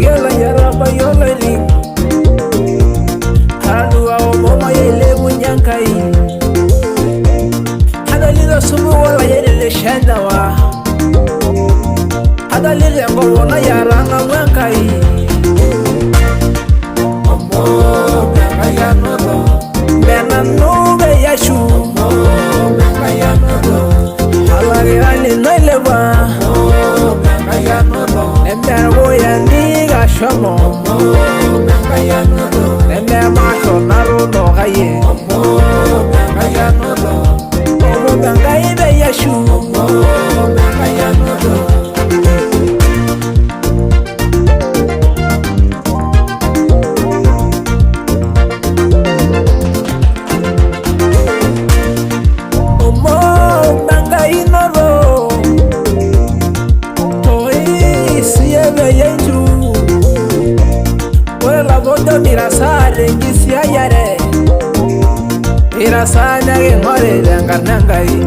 Yela yaraba yolari Hadua omoma yele bunyankai Hadalila sumu wala yele shandawa Hadalila ngowona yaranga mwankai Omo benga yanodo Benga nube yashu Omo benga yanodo Halagi ali noilewa Omo benga yanodo Embergo yandiga shomo Omo benga yanodo Ember macho narudo gaye Omo benga yanodo Omo benga ibe yashu Omo benga yanodo Mirasare ngisia yare Mirasanya ngore danganangai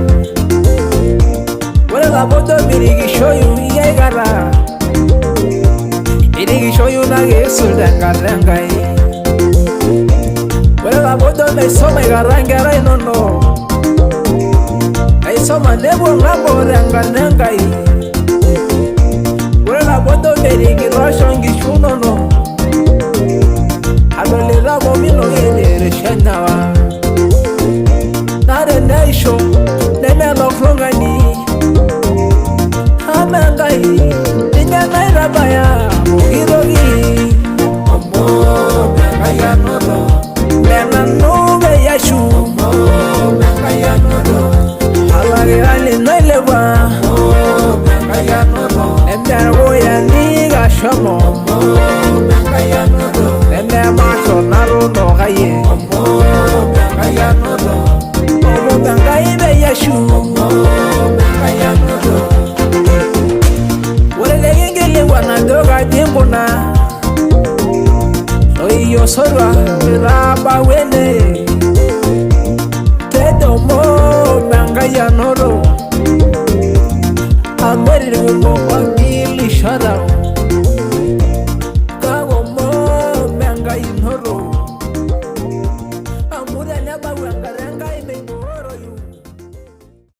Wala bodo mirigi shoyu yegara Mirigi shoyu nage suldanganangai Wala bodo me soma garangara inono Ai soma nebo ngabo danganangai Wala bodo mirigi roshongi shunono Adolera momino yele shandawa Nare neisho neme lokrongani Hamangai ninya naira baya mugirogi Omo benga yanodo Benga nube yashu Omo benga yanodo Halagi ali noilewa Omo benga yanodo Embergo yandiga shomo Omo benga yanodo Ember macho narudo gaye Omo benga yanodo Omo benga ibe yashu Omo benga yanodo Wale yengele wanadoga dimbuna Oyo sorwa miraba wene Tedo mo benga yanodo Ameri mo wangili shada